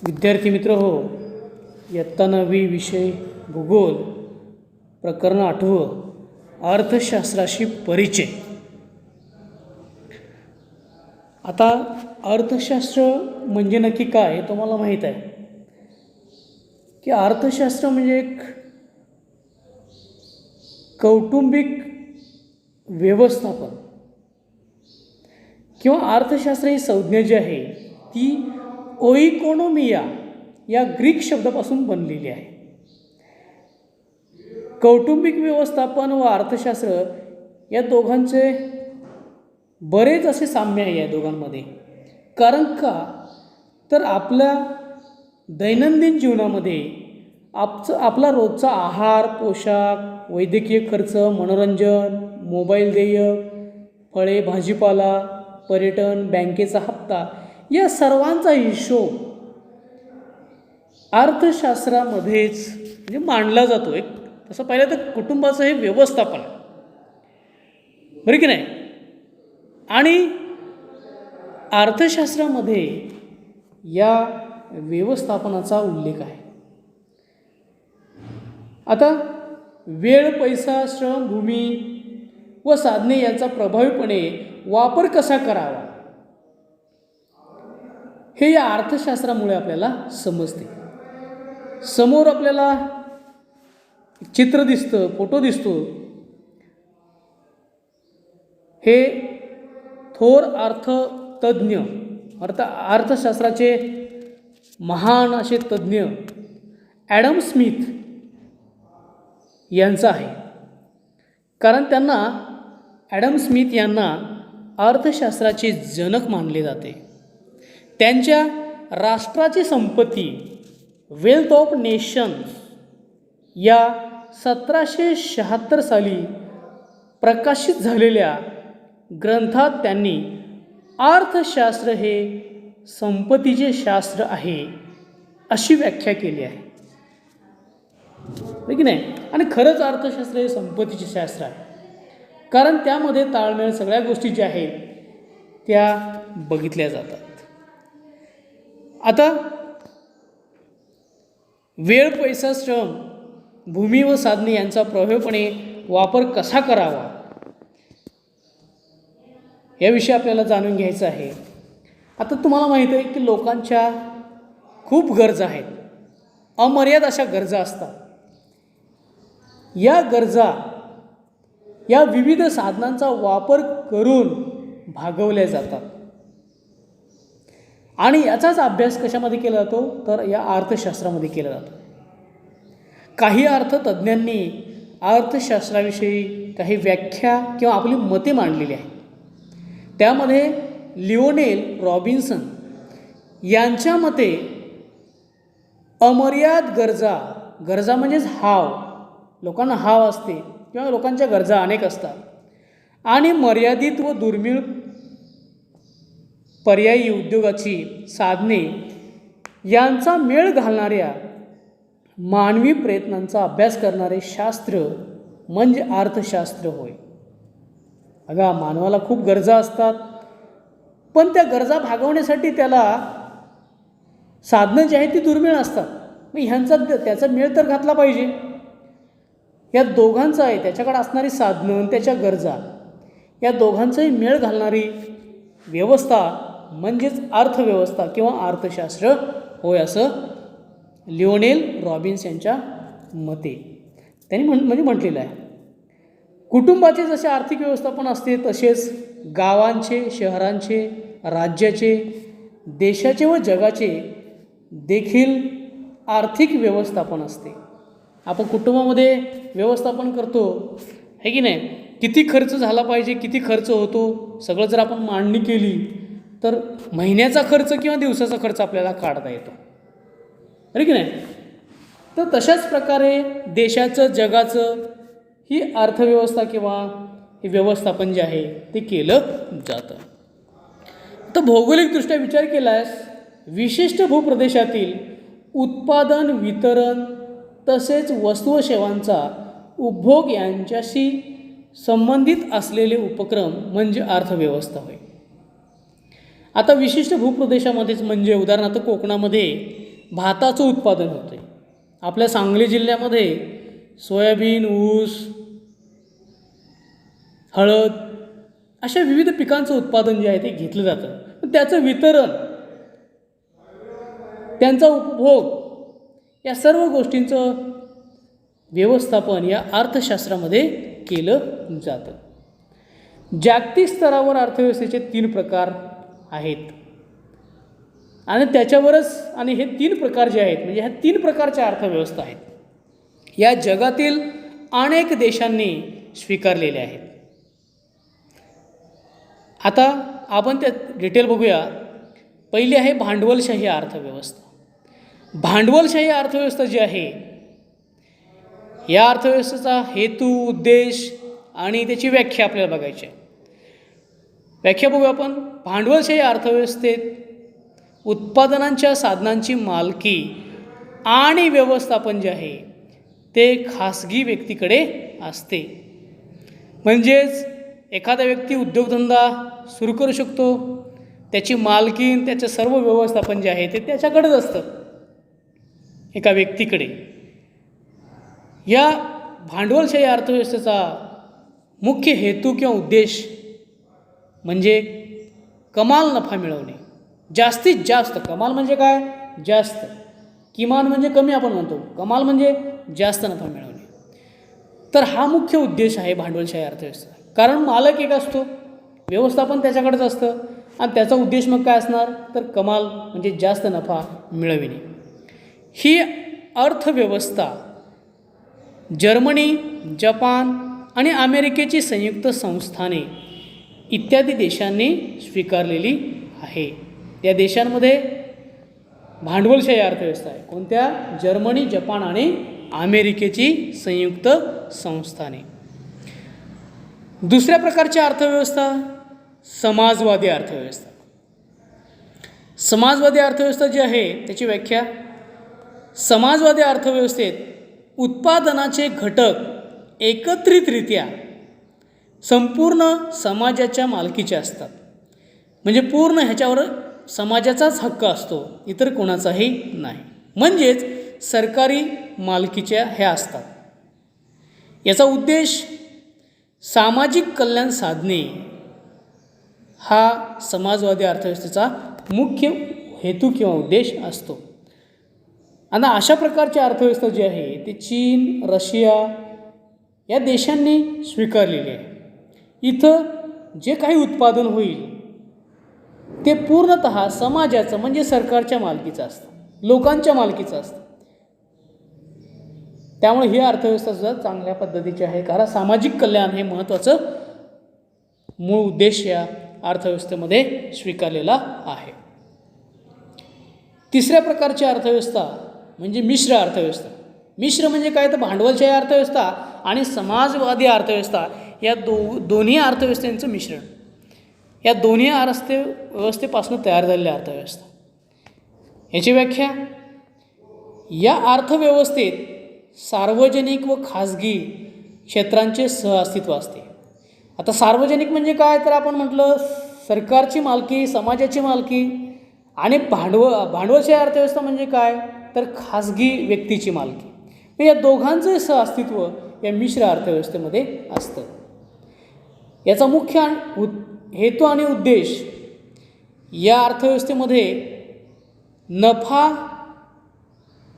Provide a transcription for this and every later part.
विद्यार्थी मित्र हो, इयत्ता 9वी विषय भूगोल प्रकरण 8 अर्थशास्त्राशी परिचय. आता अर्थशास्त्र म्हणजे नक्की काय हे तुम्हाला माहीत आहे की अर्थशास्त्र म्हणजे एक कौटुंबिक व्यवस्थापन किंवा अर्थशास्त्र ही संज्ञा जी आहे ती ओइकोनॉमिया या ग्रीक शब्दापासून बनलेली आहे. कौटुंबिक व्यवस्थापन व अर्थशास्त्र या दोघांचे बरेच असे साम्य आहे या दोघांमध्ये. कारण का तर आपल्या दैनंदिन जीवनामध्ये आपला रोजचा आहार, पोशाख, वैद्यकीय खर्च, मनोरंजन, मोबाईल देयक, फळे, भाजीपाला, पर्यटन, बँकेचा हप्ता या सर्वांचा हिशोब अर्थशास्त्रामध्येच म्हणजे मांडला जातो. एक तसं पाहिलं तर कुटुंबाचं हे व्यवस्थापन आहे, बरं की नाही. आणि अर्थशास्त्रामध्ये या व्यवस्थापनाचा उल्लेख आहे. आता वेळ, पैसा, श्रम, भूमी व साधने यांचा प्रभावीपणे वापर कसा करावा हे या अर्थशास्त्रामुळे आपल्याला समजते. समोर आपल्याला चित्र दिसतं, फोटो दिसतो. हे थोर अर्थतज्ञ अर्थशास्त्राचे महान असे तज्ज्ञ ॲडम स्मिथ यांचं आहे. कारण ॲडम स्मिथ यांना अर्थशास्त्राचे जनक मानले जाते. त्यांच्या राष्ट्राची संपत्ती वेल्थ ऑफ नेशन्स या 1776 साली प्रकाशित झालेल्या ग्रंथात त्यांनी अर्थशास्त्र हे संपत्तीचे शास्त्र आहे अशी व्याख्या केली आहे, की नाही. आणि खरंच अर्थशास्त्र हे संपत्तीचे शास्त्र आहे, कारण त्यामध्ये ताळमेळ सगळ्या गोष्टी ज्या आहेत त्या बघितल्या जातात. आता वेळ, पैसा, श्रम, भूमी व साधने यांचा प्रभावीपणे वापर कसा करावा याविषयी आपल्याला जाणून घ्यायचं आहे. आता तुम्हाला माहीत आहे की लोकांच्या खूप गरजा आहेत, अमर्याद अशा गरजा असतात. या गरजा या विविध साधनांचा वापर करून भागवल्या जातात आणि याचाच अभ्यास कशामध्ये केला जातो तर या अर्थशास्त्रामध्ये केला जातो. काही अर्थतज्ज्ञांनी अर्थशास्त्राविषयी काही व्याख्या किंवा आपली मते मांडलेली आहेत. त्यामध्ये लिओनेल रॉबिन्सन यांच्या मते अमर्याद गरजा म्हणजेच हाव, लोकांना हाव असते किंवा लोकांच्या गरजा अनेक असतात, आणि मर्यादित व दुर्मिळ पर्यायी उद्योगाची साधने यांचा मेळ घालणाऱ्या मानवी प्रयत्नांचा अभ्यास करणारे शास्त्र म्हणजे अर्थशास्त्र होय. अगा, मानवाला खूप गरजा असतात, पण त्या गरजा भागवण्यासाठी त्याला साधनं जी आहेत ती दुर्मिळ असतात. मग त्याचा मेळ तर घातला पाहिजे. या दोघांचा आहे, त्याच्याकडे असणारी साधनं, त्याच्या गरजा, या दोघांचाही मेळ घालणारी व्यवस्था म्हणजेच अर्थव्यवस्था किंवा अर्थशास्त्र होय, असं लिओनेल रॉबिन्स यांच्या मते त्यांनी म्हटलेलं आहे. कुटुंबाचे जसे आर्थिक व्यवस्थापन असते तसेच गावांचे, शहरांचे, राज्याचे, देशाचे व जगाचे देखील आर्थिक व्यवस्थापन असते. आपण कुटुंबामध्ये व्यवस्थापन करतो आहे की नाही, किती खर्च झाला पाहिजे, किती खर्च होतो, सगळं जर आपण मांडणी केली तर महिन्याचा खर्च किंवा दिवसाचा खर्च आपल्याला काढता येतो, बरं की नाही. तर तशाच प्रकारे देशाचं, जगाचं ही अर्थव्यवस्था किंवा हे व्यवस्थापन जे आहे ते केलं जातं. तर भौगोलिकदृष्ट्या विचार केल्यास विशिष्ट भूप्रदेशातील उत्पादन, वितरण तसेच वस्तू व सेवांचा उपभोग यांच्याशी संबंधित असलेले उपक्रम म्हणजे अर्थव्यवस्था होय. आता विशिष्ट भूप्रदेशामध्येच म्हणजे उदाहरणार्थ कोकणामध्ये भाताचं उत्पादन होतं आहे. आपल्या सांगली जिल्ह्यामध्ये सोयाबीन, ऊस, हळद अशा विविध पिकांचं उत्पादन जे आहे ते घेतलं जातं. पण त्याचं वितरण, त्यांचा उपभोग या सर्व गोष्टींचं व्यवस्थापन या अर्थशास्त्रामध्ये केलं जातं. जागतिक स्तरावर अर्थव्यवस्थेचे 3 प्रकार आहेत आणि त्याच्यावरच आणि हे 3 प्रकार जे आहेत म्हणजे ह्या 3 प्रकारच्या अर्थव्यवस्था आहेत या जगातील अनेक देशांनी स्वीकारलेल्या आहेत. आता आपण त्यात डिटेल बघूया. पहिली आहे भांडवलशाही अर्थव्यवस्था. भांडवलशाही अर्थव्यवस्था जी आहे या अर्थव्यवस्थेचा हेतू, उद्देश आणि त्याची व्याख्या आपल्याला बघायची आहे. व्याख्या बघूया आपण. भांडवलशाही अर्थव्यवस्थेत उत्पादनांच्या साधनांची मालकी आणि व्यवस्थापन जे आहे ते खासगी व्यक्तीकडे असते. म्हणजेच एखादा व्यक्ती उद्योगधंदा सुरू करू शकतो, त्याची मालकी, त्याचं सर्व व्यवस्थापन जे आहे ते त्याच्याकडेच असतं, एका व्यक्तीकडे. या भांडवलशाही अर्थव्यवस्थेचा मुख्य हेतू किंवा उद्देश म्हणजे कमाल नफा मिळवणे. जास्तीत जास्त. कमाल म्हणजे काय? जास्त. किमान म्हणजे कमी आपण म्हणतो, कमाल म्हणजे जास्त नफा मिळवणे. तर हा मुख्य उद्देश आहे भांडवलशाही अर्थव्यवस्था. कारण मालक एक असतो, व्यवस्थापन त्याच्याकडेच असतं आणि त्याचा उद्देश मग काय असणार तर कमाल म्हणजे जास्त नफा मिळविणे. ही अर्थव्यवस्था जर्मनी, जपान आणि अमेरिकेची संयुक्त संस्थाने इत्यादी देशांनी स्वीकारलेली आहे. या देशांमध्ये भांडवलशाही अर्थव्यवस्था आहे. कोणत्या? जर्मनी, जपान आणि अमेरिकेची संयुक्त संस्थाने. दुसऱ्या प्रकारची अर्थव्यवस्था समाजवादी अर्थव्यवस्था. समाजवादी अर्थव्यवस्था जी आहे त्याची व्याख्या. समाजवादी अर्थव्यवस्थेत उत्पादनाचे घटक एकत्रितरित्या संपूर्ण समाजाच्या मालकीचे असतात. म्हणजे पूर्ण ह्याच्यावर समाजाचाच हक्क असतो, इतर कोणाचाही नाही. म्हणजेच सरकारी मालकीच्या ह्या असतात. याचा उद्देश सामाजिक कल्याण साधणे हा समाजवादी अर्थव्यवस्थेचा मुख्य हेतू किंवा उद्देश असतो. आणि अशा प्रकारची अर्थव्यवस्था जी आहे ती चीन, रशिया या देशांनी स्वीकारलेली आहे. इथं जे काही उत्पादन होईल ते पूर्णतः समाजाचं म्हणजे सरकारच्या मालकीचं असतं, लोकांच्या मालकीचं असतं. त्यामुळे ही अर्थव्यवस्था सुद्धा चांगल्या पद्धतीची आहे. कारण सामाजिक कल्याण हे महत्त्वाचं मूळ उद्देश या अर्थव्यवस्थेमध्ये स्वीकारलेला आहे. तिसऱ्या प्रकारची अर्थव्यवस्था म्हणजे मिश्र अर्थव्यवस्था. मिश्र म्हणजे काय तर भांडवलशाही अर्थव्यवस्था आणि समाजवादी अर्थव्यवस्था या दोन्ही अर्थव्यवस्थांचं मिश्रण. या दोन्ही व्यवस्थेपासून तयार झालेली अर्थव्यवस्था. याची व्याख्या. या अर्थव्यवस्थेत सार्वजनिक व खाजगी क्षेत्रांचे सहअस्तित्व असते. आता सार्वजनिक म्हणजे काय तर आपण म्हटलं सरकारची मालकी, समाजाची मालकी आणि भांडवलशाही अर्थव्यवस्था म्हणजे काय तर खाजगी व्यक्तीची मालकी. या दोघांचं सहअस्तित्व या मिश्र अर्थव्यवस्थेमध्ये असतं. याचा मुख्य हेतू आणि उद्देश या अर्थव्यवस्थेमध्ये नफा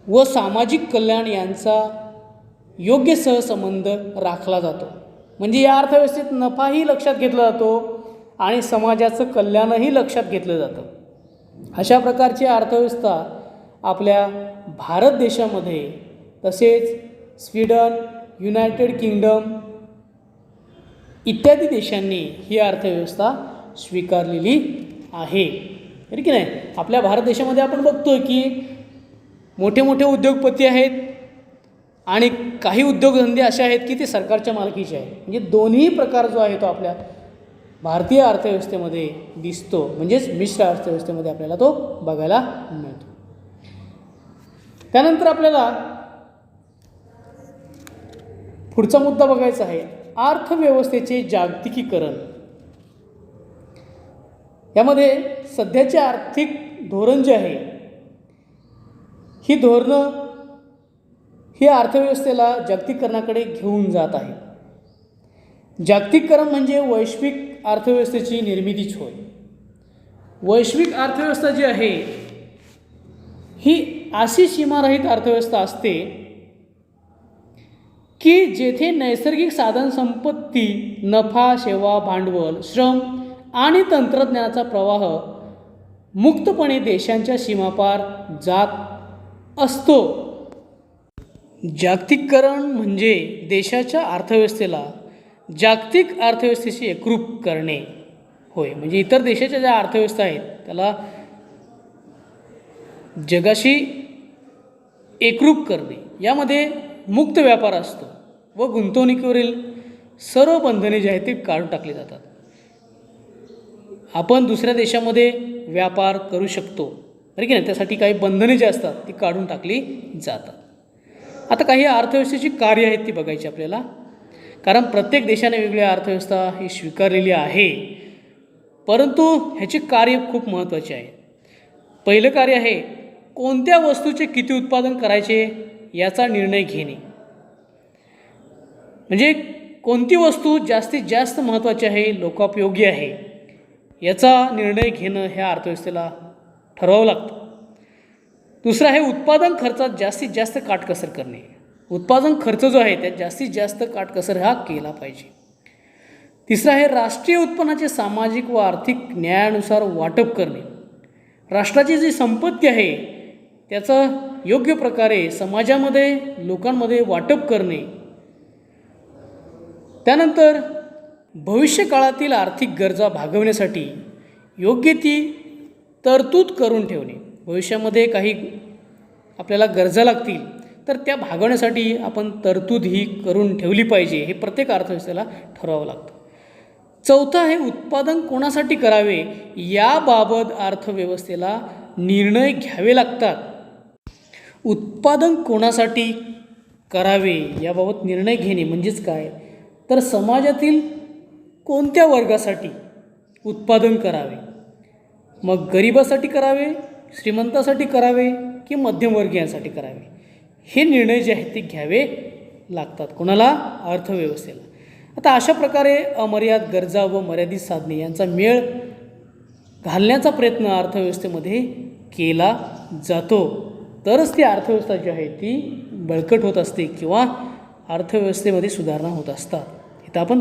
व सामाजिक कल्याण यांचा योग्य सहसंबंध राखला जातो. म्हणजे या अर्थव्यवस्थेत नफाही लक्षात घेतला जातो आणि समाजाचं कल्याणही लक्षात घेतलं जातं. अशा प्रकारची अर्थव्यवस्था आपल्या भारत देशामध्ये तसेच स्वीडन, युनायटेड किंगडम इत्यादी देशांनी ही अर्थव्यवस्था स्वीकारलेली आहे. की नाही? आपल्या भारत देशामध्ये आपण बघतो की मोठे मोठे उद्योगपती आहेत आणि काही उद्योगधंदे असे आहेत की ते सरकारच्या मालकीचे आहेत. म्हणजे दोन्ही प्रकार जो आहे तो आपल्या भारतीय अर्थव्यवस्थेमध्ये दिसतो. म्हणजेच मिश्र अर्थव्यवस्थेमध्ये आपल्याला तो बघायला मिळतो. त्यानंतर आपल्याला पुढचा मुद्दा बघायचा आहे अर्थव्यवस्थेचे जागतिकीकरण. यामध्ये सध्याचे आर्थिक धोरण जे आहे ही धोरणं ही अर्थव्यवस्थेला जागतिकीकरणाकडे घेऊन जात आहे. जागतिकीकरण म्हणजे वैश्विक अर्थव्यवस्थेची निर्मितीच होय. वैश्विक अर्थव्यवस्था जी आहे ही अशी सीमारहित अर्थव्यवस्था असते की जेथे नैसर्गिक साधनसंपत्ती, नफा, सेवा, भांडवल, श्रम आणि तंत्रज्ञानाचा प्रवाह मुक्तपणे देशांच्या सीमापार जात असतो. जागतिकीकरण म्हणजे देशाच्या अर्थव्यवस्थेला जागतिक अर्थव्यवस्थेशी एकरूप करणे होय. म्हणजे इतर देशाच्या ज्या अर्थव्यवस्था आहेत त्याला जगाशी एकरूप करणे. यामध्ये मुक्त व्यापार असतो व गुंतवणुकीवरील सर्व बंधने जी आहेत ती काढून टाकली जातात. आपण दुसऱ्या देशामध्ये व्यापार करू शकतो, बरं की नाही. त्यासाठी काही बंधने जी असतात ती काढून टाकली जातात. आता काही अर्थव्यवस्थेची कार्य आहेत ती बघायची आपल्याला, कारण प्रत्येक देशाने वेगळी अर्थव्यवस्था ही स्वीकारलेली आहे, परंतु ह्याची कार्य खूप महत्त्वाची आहे. पहिलं कार्य आहे कोणत्या वस्तूचे किती उत्पादन करायचे याचा निर्णय घेणे. म्हणजे कोणती वस्तू जास्तीत जास्त महत्त्वाची आहे, लोकोपयोगी आहे, याचा निर्णय घेणं ह्या अर्थव्यवस्थेला ठरवावं लागतं. दुसरं आहे उत्पादन खर्चात जास्तीत जास्त काटकसर करणे. उत्पादन खर्च जो आहे त्यात जास्तीत जास्त काटकसर हा केला पाहिजे. तिसरं आहे राष्ट्रीय उत्पन्नाचे सामाजिक व आर्थिक न्यायानुसार वाटप करणे. राष्ट्राची जी संपत्ती आहे त्याचं योग्य प्रकारे समाजामध्ये, लोकांमध्ये वाटप करणे. त्यानंतर भविष्यकाळातील आर्थिक गरजा भागवण्यासाठी योग्य ती तरतूद करून ठेवणे. भविष्यामध्ये काही आपल्याला गरजा लागतील तर त्या भागवण्यासाठी आपण तरतूद ही करून ठेवली पाहिजे, हे प्रत्येक अर्थव्यवस्थेला ठरवावं लागतं. चौथं आहे उत्पादन कोणासाठी करावे याबाबत अर्थव्यवस्थेला निर्णय घ्यावे लागतात. उत्पादन कोणासाठी करावे याबाबत निर्णय घेणे म्हणजेच काय, तर समाजातील कोणत्या वर्गासाठी उत्पादन करावे, मग गरिबासाठी करावे, श्रीमंतासाठी करावे की मध्यमवर्गीयांसाठी करावे, हे निर्णय जे आहेत ते घ्यावे लागतात. कोणाला? अर्थव्यवस्थेला. आता अशा प्रकारे अमर्याद गरजा व मर्यादित साधने यांचा मेळ घालण्याचा प्रयत्न अर्थव्यवस्थेमध्ये केला जातो, तरच ती अर्थव्यवस्था जी आहे ती बळकट होत असते किंवा अर्थव्यवस्थेमध्ये सुधारणा होत असतात. इथं आपण